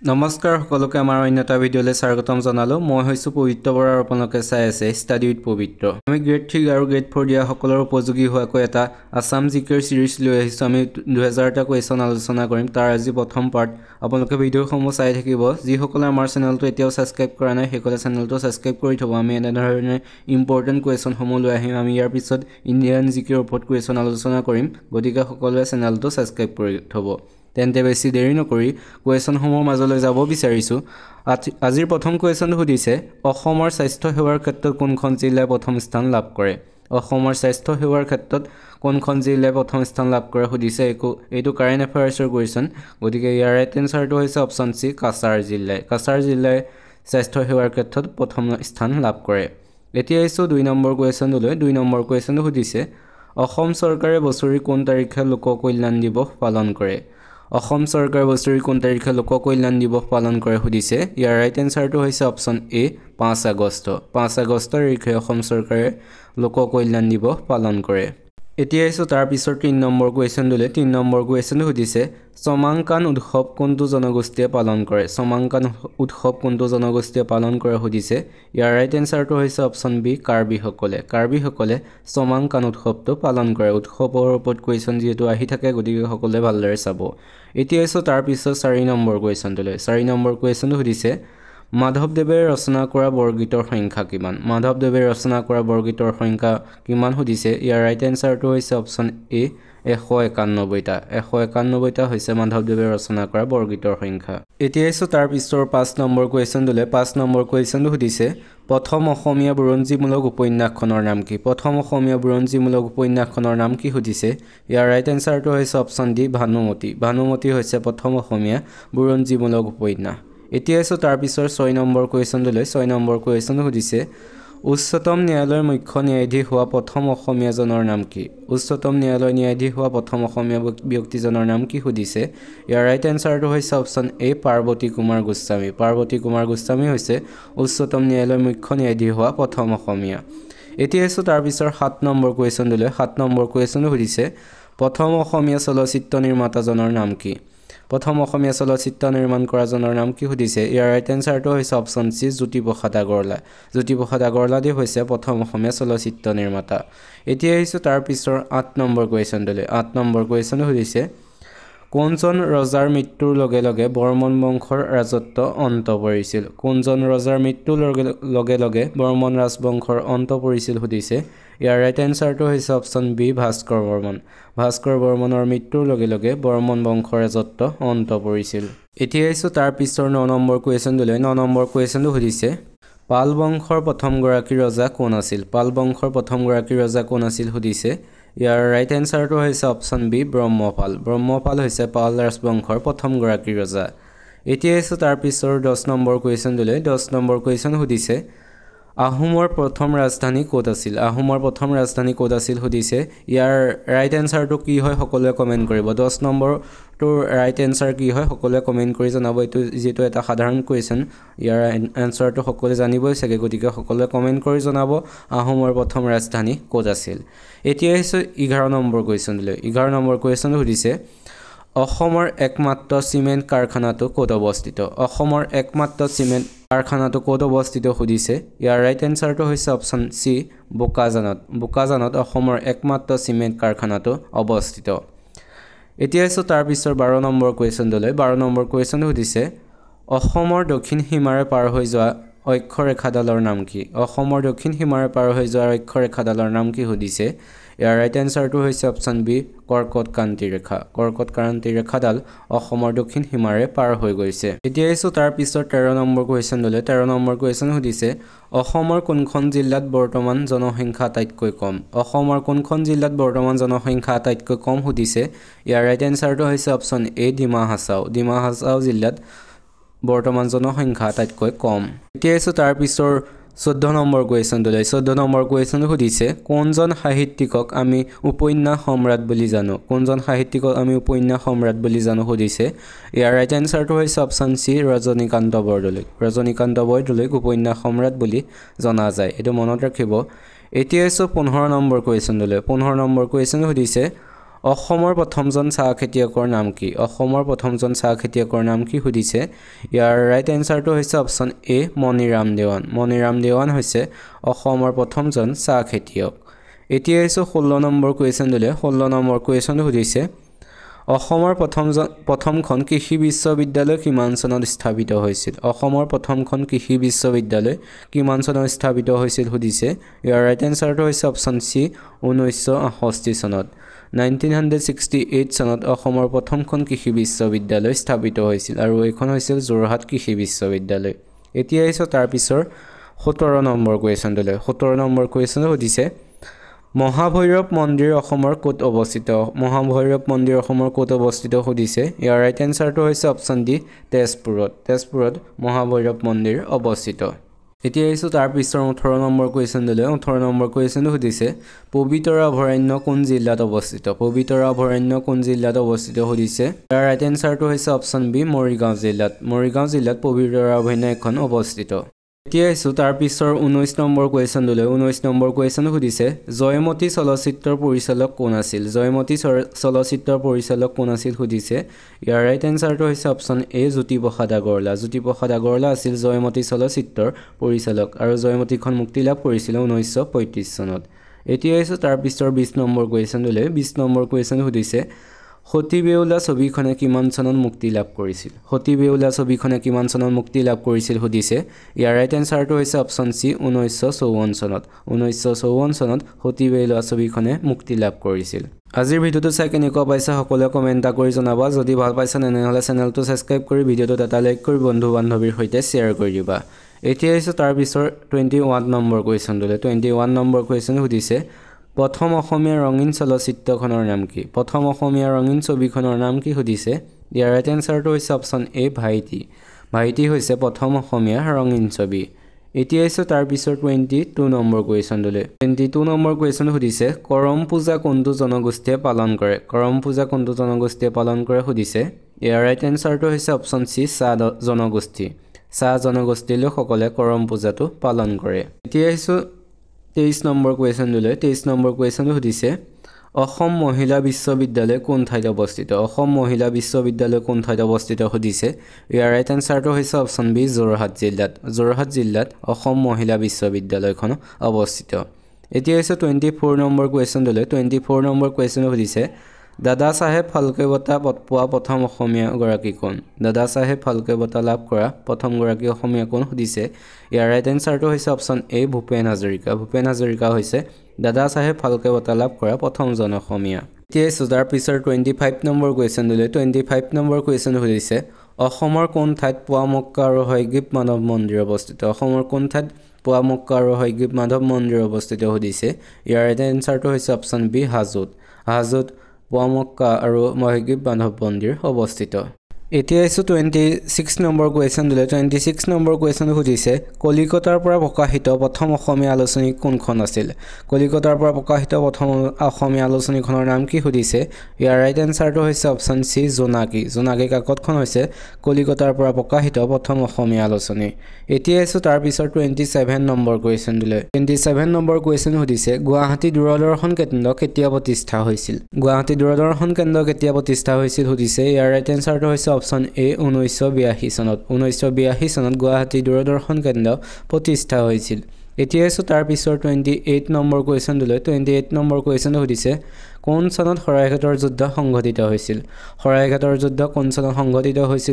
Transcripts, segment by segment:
নমস্কাৰ সকলোকে আমাৰ অন্য এটা ভিডিঅ'লৈ স্বাগতম জনালোঁ। মই হৈছোঁ পবিত্ৰ বৰা আৰু আপোনালোকে চাই আছে ষ্টাডি উইথ পবিত্ৰ। আমি গ্ৰেড 3 আৰু গ্ৰেড 4 দিয়া সকলৰ উপযোগী হোৱাকৈ এটা আছাম জিকেৰ চিৰিজ লৈ আহিছোঁ। আমি 2000টা কুৱেশ্যন আলোচনা কৰিম। তাৰ আজি প্ৰথম পাৰ্ট। আপোনালোকে ভিডিঅ'সমূহ চাই থাকিব। যিসকলে আমাৰ চেনেলটো এতিয়াও ছাবস্ক্ৰাইব কৰা নাই সেইসকলে চেনেলটো ছাবস্ক্ৰাইব কৰি থ'ব। আমি এনেধৰণে ইম্পৰ্টেণ্ট কুৱেশ্যনসমূহ লৈ আহিম। আমি ইয়াৰ পিছত ইণ্ডিয়ান জিকেৰ ওপৰত কুৱেশ্যন আলোচনা কৰিম। গতিকে সকলোৱে চেনেলটো ছাবস্ক্ৰাইব কৰি থ'ব। তেন্তে বেছি দেৰি নকৰি কুৱেশ্যনসমূহৰ মাজলৈ যাব বিচাৰিছোঁ। আজিৰ প্ৰথম কুৱেশ্যনটো সুধিছে, অসমৰ স্বাস্থ্য সেৱাৰ ক্ষেত্ৰত কোনখন জিলাই প্ৰথম স্থান লাভ কৰে? অসমৰ স্বাস্থ্য সেৱাৰ ক্ষেত্ৰত কোনখন জিলাই প্ৰথম স্থান লাভ কৰে সুধিছে। এইটো কাৰেণ্ট এফেয়াৰ্ছৰ কুৱেশ্যন। গতিকে ইয়াৰ ৰাইট এনচাৰটো হৈছে অপশ্যন চি, কাছাৰ জিলাই। কাছাৰ জিলাই স্বাস্থ্য সেৱাৰ ক্ষেত্ৰত প্ৰথম স্থান লাভ কৰে। এতিয়া আহিছোঁ 2 নম্বৰ কুৱেশ্যনটোলৈ। 2 নম্বৰ কুৱেশ্যনটো সুধিছে, অসম চৰকাৰে বছৰি কোন তাৰিখে লোক কল্যাণ দিৱস পালন কৰে? অসম চৰকাৰে বছৰি কোন তাৰিখে লোক কল্যাণ দিৱস পালন কৰে সুধিছে। ইয়াৰ ৰাইট এনচাৰটো হৈছে অপশ্যন এ, 5 আগষ্ট। 5 আগষ্ট তাৰিখে অসম চৰকাৰে লোক কল্যাণ দিৱস পালন কৰে। এতিয়া আহিছোঁ তাৰ পিছৰ 3 নম্বৰ কুৱেশ্যনটোলৈ। 3 নম্বৰ কুৱেশ্যনটো সুধিছে, চমাংকান উৎসৱ কোনটো জনগোষ্ঠীয়ে পালন কৰে? চমাংকান উৎসৱ কোনটো জনগোষ্ঠীয়ে পালন কৰে সুধিছে। ইয়াৰ ৰাইট এনচাৰটো হৈছে অপশ্যন বি, কাৰ্বিসকলে। কাৰ্বিসকলে চমাংকান উৎসৱটো পালন কৰে। উৎসৱৰ ওপৰত কুৱেশ্যন যিহেতু আহি থাকে, গতিকে সকলোৱে ভালদৰে চাব। এতিয়া আহিছোঁ তাৰ পিছত 4 নম্বৰ কুৱেশ্যনটোলৈ। 4 নম্বৰ কুৱেশ্যনটো সুধিছে, মাধৱদেৱে ৰচনা কৰা বৰগীতৰ সংখ্যা কিমান? মাধৱদেৱে ৰচনা কৰা বৰগীতৰ সংখ্যা কিমান সুধিছে। ইয়াৰ ৰাইট এনচাৰটো হৈছে অপশ্যন এ, 191টা। 191টা হৈছে মাধৱদেৱে ৰচনা কৰা বৰগীতৰ সংখ্যা। এতিয়া আহিছোঁ তাৰ পিছৰ 5 নম্বৰ কুৱেশ্যনটোলৈ। 5 নম্বৰ কুৱেশ্যনটো সুধিছে, প্ৰথম অসমীয়া বুৰঞ্জীমূলক উপন্যাসখনৰ নাম কি? প্ৰথম অসমীয়া বুৰঞ্জীমূলক উপন্যাসখনৰ নাম কি সুধিছে। ইয়াৰ ৰাইট এনচাৰটো হৈছে অপশ্যন ডি, ভানুমতী। ভানুমতী হৈছে প্ৰথম অসমীয়া বুৰঞ্জীমূলক উপন্যাস। এতিয়া আহিছোঁ তাৰ পিছৰ 6 নম্বৰ কুৱেশ্যনটোলৈ। 6 নম্বৰ কুৱেশ্যনটো সুধিছে, উচ্চতম ন্যায়ালয়ৰ মুখ্য ন্যায়াধীশ হোৱা প্ৰথম অসমীয়াজনৰ নাম কি? উচ্চতম ন্যায়ালয়ৰ ন্যায়াধীশ হোৱা প্ৰথম অসমীয়া ব্যক্তিজনৰ নাম কি সুধিছে। ইয়াৰ ৰাইট এনচাৰটো হৈছে অপশ্যন এ, পাৰ্বতী কুমাৰ গোস্বামী। পাৰ্বতী কুমাৰ গোস্বামী হৈছে উচ্চতম ন্যায়ালয়ৰ মুখ্য ন্যায়াধীশ হোৱা প্ৰথম অসমীয়া। এতিয়া আহিছোঁ তাৰ পিছৰ 7 নম্বৰ কুৱেশ্যনটোলৈ। 7 নম্বৰ কুৱেশ্যনটো সুধিছে, প্ৰথম অসমীয়া চলচ্চিত্ৰ নিৰ্মাতাজনৰ নাম কি? প্ৰথম অসমীয়া চলচ্চিত্ৰ নিৰ্মাণ কৰাজনৰ নাম কি সুধিছে। ইয়াৰ ৰাইট এনচাৰটো হৈছে অপশ্যন চি, জ্যোতিপ্ৰসাদ আগৰৱালা। জ্যোতিপ্ৰসাদ আগৰৱালাদেৱ হৈছে প্ৰথম অসমীয়া চলচ্চিত্ৰ নিৰ্মাতা। এতিয়া আহিছোঁ তাৰ পিছৰ 8 নম্বৰ কুৱেশ্যনটোলৈ। 8 নম্বৰ কুৱেশ্যনটো সুধিছে, কোনজন ৰজাৰ মৃত্যুৰ লগে লগে বৰ্মন বংশৰ ৰাজত্ব অন্ত পৰিছিল? কোনজন ৰজাৰ মৃত্যুৰ লগে লগে বৰ্মন ৰাজবংশৰ অন্ত পৰিছিল সুধিছে। ইয়াৰ ৰাইট এনচাৰটো হৈছে অপশ্যন বি, ভাস্কৰ বৰ্মন। ভাস্কৰ বৰ্মনৰ মৃত্যুৰ লগে লগে বৰ্মন বংশৰ ৰাজত্ব অন্ত পৰিছিল। এতিয়া আহিছোঁ তাৰ পিছৰ 9 নম্বৰ কুৱেশ্যনটোলৈ। 9 নম্বৰ কুৱেশ্যনটো সুধিছে, পাল বংশৰ প্ৰথমগৰাকী ৰজা কোন আছিল? পাল বংশৰ প্ৰথমগৰাকী ৰজা কোন আছিল সুধিছে। ইয়াৰ ৰাইট এনচাৰটো হৈছে অপশ্যন বি, ব্ৰহ্মপাল। ব্ৰহ্মপাল হৈছে পাল ৰাজবংশৰ প্ৰথমগৰাকী ৰজা। এতিয়া আহিছোঁ তাৰ পিছৰ 10 নম্বৰ কুৱেশ্যনটোলৈ। 10 নম্বৰ কুৱেশ্যন সুধিছে, আহোমৰ প্ৰথম ৰাজধানী ক'ত আছিল? আহোমৰ প্ৰথম ৰাজধানী ক'ত আছিল সুধিছে। ইয়াৰ ৰাইট এনচাৰটো কি হয় সকলোৱে কমেণ্ট কৰিব। 10 নম্বৰটোৰ ৰাইট এনচাৰ কি হয় সকলোৱে কমেণ্ট কৰি জনাব। এইটো যিহেতু এটা সাধাৰণ কুৱেশ্যন, ইয়াৰ এনচাৰটো সকলোৱে জানিবই চাগে, গতিকে সকলোৱে কমেণ্ট কৰি জনাব আহোমৰ প্ৰথম ৰাজধানী ক'ত আছিল। এতিয়া আহিছোঁ 11 নম্বৰ কুৱেশ্যনটোলৈ। 11 নম্বৰ কুৱেশ্যনটো সুধিছে, অসমৰ একমাত্ৰ চিমেণ্ট কাৰখানাটো ক'ত অৱস্থিত? অসমৰ একমাত্ৰ চিমেণ্ট কাৰখানাটো ক'ত অৱস্থিত সুধিছে। ইয়াৰ ৰাইট এনচাৰটো হৈছে অপশ্যন চি, বোকাজানত। বোকাজানত অসমৰ একমাত্ৰ চিমেণ্ট কাৰখানাটো অৱস্থিত। এতিয়া আহিছোঁ তাৰ পিছৰ 12 নম্বৰ কুৱেশ্যনটোলৈ। 12 নম্বৰ কুৱেশ্যনটো সুধিছে, অসমৰ দক্ষিণ সীমাৰে পাৰ হৈ যোৱা অক্ষৰেখাডালৰ নাম কি? অসমৰ দক্ষিণ সীমাৰে পাৰ হৈ যোৱা অক্ষৰেখাডালৰ নাম কি সুধিছে। ইয়াৰ ৰাইট এনচাৰটো হৈছে অপশ্যন বি, কৰ্কট ক্ৰান্তি ৰেখা। কৰ্কট ক্ৰান্তি ৰেখাডাল অসমৰ দক্ষিণ সীমাৰে পাৰ হৈ গৈছে। এতিয়া আহিছোঁ তাৰ পিছত 13 নম্বৰ কুৱেশ্যনটোলৈ। 13 নম্বৰ কুৱেশ্যন সুধিছে, অসমৰ কোনখন জিলাত বৰ্তমান জনসংখ্যা আটাইতকৈ কম? অসমৰ কোনখন জিলাত বৰ্তমান জনসংখ্যা আটাইতকৈ কম সুধিছে। ইয়াৰ ৰাইট এনচাৰটো হৈছে অপশ্যন এ, ডিমা হাছাও। ডিমা হাছাও জিলাত বৰ্তমান জনসংখ্যা আটাইতকৈ কম। এতিয়া আহিছোঁ তাৰ পিছৰ 14 নম্বৰ কুৱেশ্যনটোলৈ। 14 নম্বৰ কুৱেশ্যনটো সুধিছে, কোনজন সাহিত্যিকক আমি উপন্যাস সম্ৰাট বুলি জানো? কোনজন সাহিত্যিকক আমি উপন্যাস সম্ৰাট বুলি জানো সুধিছে। ইয়াৰ ৰাইট এনচাৰটো হৈছে অপশ্যন চি, ৰজনীকান্ত বৰদলৈক। ৰজনীকান্ত বৰদলৈক উপন্যাস সম্ৰাট বুলি জনা যায়, এইটো মনত ৰাখিব। এতিয়া আহিছোঁ 15 নম্বৰ কুৱেশ্যনটোলৈ। 15 নম্বৰ কুৱেশ্যন সুধিছে, অসমৰ প্ৰথমজন চাহ খেতিয়কৰ নাম কি অসমৰ প্ৰথমজন চাহ খেতিয়কৰ নাম কি সুধিছে ইয়াৰ ৰাইট এনসাৰটো হৈছে অপচন এ মণিৰাম দেৱান হৈছে অসমৰ প্ৰথমজন চাহ খেতিয়ক এতিয়া হৈছে 16 নম্বৰ কোৱেশ্চনলৈ 16 নম্বৰ কোৱেশ্চন সুধিছে অসমৰ প্ৰথমখন কৃষি বিশ্ববিদ্যালয় কিমান চনত স্থাপিত হৈছিল অসমৰ প্ৰথমখন কৃষি বিশ্ববিদ্যালয় কিমান চনত স্থাপিত হৈছিল সুধিছে ইয়াৰ ৰাইট এনসাৰটো হৈছে অপচন সি 1968 চনত 1968 চনত অসমৰ প্ৰথমখন কৃষি বিশ্ববিদ্যালয় স্থাপিত হৈছিল আৰু এইখন হৈছিল যোৰহাট কৃষি বিশ্ববিদ্যালয় এতিয়া হৈছে তাৰ পিছৰ 17 নম্বৰ কোৱেশ্চনলৈ 17 নম্বৰ কোৱেশ্চন সুধিছে মহাভৈৰৱ মন্দিৰ অসমৰ ক'ত অৱস্থিত মহাভৈৰৱ মন্দিৰ অসমৰ ক'ত অৱস্থিত সুধিছে ইয়াৰ ৰাইট এনসাৰটো হৈছে অপচন ডি তেজপুৰত মহাভৈৰৱ মন্দিৰ অৱস্থিত এতিয়া আহিছো তাৰ পিছৰ 18 নম্বৰ কোৱেশ্চনলৈ 18 নম্বৰ কোৱেশ্চন সুধিছে পবিতৰা অভয়াৰণ্য কোন জিলাত অৱস্থিত পবিতৰা অভয়াৰণ্য কোন জিলাত অৱস্থিত সুধিছে ইয়াৰ ৰাইট এনসাৰটো হৈছে অপচন বি মৰিগাঁও জিলাত পবিতৰা অভয়াৰণ্য এখন অৱস্থিত এতিয়া আহিছো তাৰ পিছৰ 19 নম্বৰ কোৱেশ্চনলৈ 19 নম্বৰ কোৱেশ্চন সুধিছে জয়মতী চলচ্চিত্ৰৰ পৰিচালক কোন আছিল চলচ্চিত্ৰৰ পৰিচালক কোন আছিল সুধিছে ইয়াৰ ৰাইট এনসাৰটো হৈছে অপচন এ জ্যোতিপ্ৰসাদ আগৰৱালা আছিল জয়মতী চলচ্চিত্ৰৰ পৰিচালক আৰু জয়মতীখন মুক্তি লাভ কৰিছিল 1935 চনত এতিয়া আহিছো তাৰ পিছৰ 20 নম্বৰ কোৱেশ্চনলৈ 20 নম্বৰ কোৱেশ্চন সুধিছে সতী বেউলা ছবিখনে কিমান চনত মুক্তি লাভ কৰিছিল সুধিছে ইয়াৰ ৰাইট এনসাৰটো হৈছে অপচন সি 1954 চনত সতী বেউলা ছবিখনে মুক্তি লাভ কৰিছিল আজিৰ ভিডিওটো চাই কেনেকুৱা পাইছা সকলোৱে কমেন্ট কৰি জনাবা যদি ভাল পাইছা তেনেহলে চেনেলটো সাবস্ক্ৰাইব কৰি ভিডিওটো এটা লাইক কৰি বন্ধু বান্ধৱীৰ সৈতে শেয়াৰ কৰি দিবা এতিয়া হৈছে তাৰ পিছৰ 21 নম্বৰ কোৱেশ্চনলৈ 21 নম্বৰ কোৱেশ্চন সুধিছে প্ৰথম অসমীয়া ৰঙীন চলচ্চিত্ৰখনৰ নাম কি প্ৰথম অসমীয়া ৰঙীন ছবিখনৰ নাম কি সুধিছে ইয়াৰ ৰাইট এনসাৰটো হৈছে অপচন এ ভাইটি হৈছে প্ৰথম অসমীয়া ৰঙীন ছবি এতিয়া হৈছে তাৰ পিছৰ 22 নম্বৰ কোৱেশ্চনলৈ 22 নম্বৰ কোৱেশ্চন সুধিছে কৰম পূজা কোনটো জনগোষ্ঠীয়ে পালন কৰে সুধিছে ইয়াৰ ৰাইট এনসাৰটো হৈছে অপচন সি চাহ জনগোষ্ঠীৰ লোকসকলে কৰম পূজাটো পালন কৰে এতিয়া হৈছে 23 নম্বৰ কোৱেশ্চনলৈ 23 নম্বৰ কোৱেশ্চন সুধিছে অসম মহিলা বিশ্ববিদ্যালয় কোন ঠাইত অৱস্থিত সুধিছে ইয়াৰ ৰাইট এনসাৰটো হৈছে অপচন বি যোৰহাট জিলাত অসম মহিলা বিশ্ববিদ্যালয়খন অৱস্থিত এতিয়া হৈছে 24 নম্বৰ কোৱেশ্চনলৈ 24 নম্বৰ কোৱেশ্চন সুধিছে দাদা চাহেব ফাল্কে বঁটা পোৱা প্ৰথম অসমীয়া গৰাকী কোন দাদা চাহেব ফাল্কে বঁটা লাভ কৰা প্ৰথম গৰাকী অসমীয়া কোন সুধিছে ইয়াৰ ৰাইট এনসাৰটো হৈছে অপচন এ ভূপেন হাজৰিকা হৈছে দাদা চাহেব ফাল্কে বঁটা লাভ কৰা প্ৰথমজন অসমীয়া এতিয়া তাৰ পিছৰ 25 নম্বৰ কোৱেশ্চনলৈ 25 নম্বৰ কোৱেশ্চন সুধিছে অসমৰ কোন ঠাইত পোৱামক্কা আৰু হয়গ্ৰীৱ মাধৱ মন্দিৰ অৱস্থিত সুধিছে ইয়াৰ ৰাইট এনসাৰটো হৈছে অপচন বি হাজোত পোৱামক্কা আৰু হয়গ্ৰীৱ মাধৱ মন্দিৰ অৱস্থিত এতিয়া আহিছো 26 নম্বৰ কোৱেশ্চনলৈ 26 নম্বৰ কোৱেশ্চন সুধিছে কলিকতাৰ পৰা প্ৰকাশিত প্ৰথম অসমীয়া আলোচনী কোনখন আছিল আলোচনীখনৰ নাম কি সুধিছে ইয়াৰ ৰাইট এনসাৰটো হৈছে অপচন সি জোনাকী কাকতখন হৈছে কলিকতাৰ পৰা প্ৰকাশিত প্ৰথম অসমীয়া আলোচনী এতিয়া আহিছো তাৰ পিছৰ 27 নম্বৰ কোৱেশ্চনলৈ 27 নম্বৰ কোৱেশ্চন সুধিছে গুৱাহাটী দূৰদৰ্শন কেন্দ্ৰ কেতিয়া প্ৰতিষ্ঠা হৈছিল সুধিছে ইয়াৰ ৰাইট এনসাৰটো হৈছে অপচন এ 1982 চনত গুৱাহাটী দূৰদৰ্শন কেন্দ্ৰ প্ৰতিষ্ঠা হৈছিল এতিয়া আছে তাৰ পিছৰ 28 নম্বৰ কোৱেশ্চনলৈ 28 নম্বৰ কোৱেশ্চন সুধিছে কোন চনত শৰাইঘাটৰ যুদ্ধ সংঘটিত হৈছিল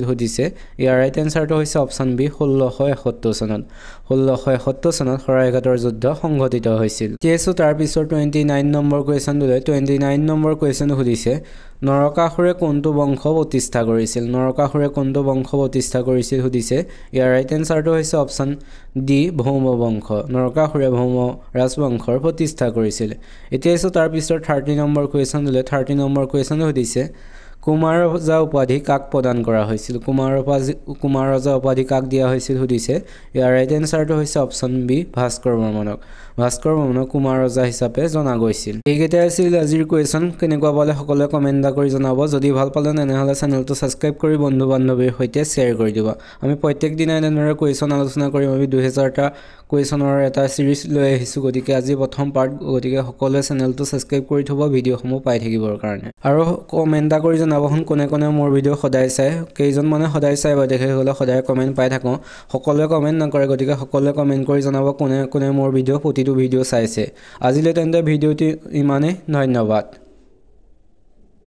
সুধিছে ইয়াৰ ৰাইট এনসাৰটো হৈছে অপচন বি 1671 চনত শৰাইঘাটৰ যুদ্ধ সংঘটিত হৈছিল এতিয়া আছে তাৰ পিছৰ 29 নম্বৰ কোৱেশ্চনলৈ 29 নম্বৰ কোৱেশ্চন সুধিছে নৰকাসুৰে কোনটো বংশ প্ৰতিষ্ঠা কৰিছিল সুধিছে ইয়াৰ ৰাইট এনসাৰটো হৈছে অপচন ডি ভৌম বংশ নৰকাসুৰে ভৌম ৰাজবংশৰ প্ৰতিষ্ঠা কৰিছিল এতিয়া আছে তাৰ পিছৰ 30 নম্বৰ কোৱেশ্চনলৈ 30 নম্বৰ কোৱেশ্চন সুধিছে কুমাৰ ৰজা উপাধি কাক প্ৰদান কৰা হৈছিল? কুমাৰ ৰজা উপাধি কাক দিয়া হৈছিল সুধিছে। ইয়াৰ ৰাইট এনচাৰটো হৈছে অপশ্যন বি ভাস্কৰ বৰ্মনক। ভাস্কৰ বৰ্মনক কুমাৰ ৰজা হিচাপে জনা গৈছিল। এইকেইটাই আছিল আজিৰ কুৱেশ্যন। কেনেকুৱা পালে সকলোৱে কমেণ্ট এটা কৰি জনাব। যদি ভাল পালে তেনেহ'লে চেনেলটো ছাবস্ক্ৰাইব কৰি বন্ধু বান্ধৱীৰ সৈতে শ্বেয়াৰ কৰি দিব। আমি প্ৰত্যেক দিনাই এনেদৰে কুৱেশ্যন আলোচনা কৰিম। আমি 2000টা কুৱেশ্যনৰ এটা ছিৰিজ লৈ আহিছোঁ। গতিকে আজি প্ৰথম পাৰ্ট। গতিকে সকলোৱে চেনেলটো ছাবস্ক্ৰাইব কৰি থ'ব ভিডিঅ'সমূহ পাই থাকিবৰ কাৰণে। আৰু কমেণ্ট এটা কৰি জনাবচোন কোনে কোনে মোৰ ভিডিঅ' সদায় চাই। কেইজন মানে সদায় চাই বা তেখেতসকলে সদায় কমেণ্ট পাই থাকোঁ। সকলোৱে কমেণ্ট নকৰে। গতিকে সকলোৱে কমেণ্ট কৰি জনাব কোনে কোনে মোৰ ভিডিঅ' প্ৰতিটো ভিডিঅ' চাইছে। আজিলৈ তেন্তে ভিডিঅ'টি ইমানেই। ধন্যবাদ।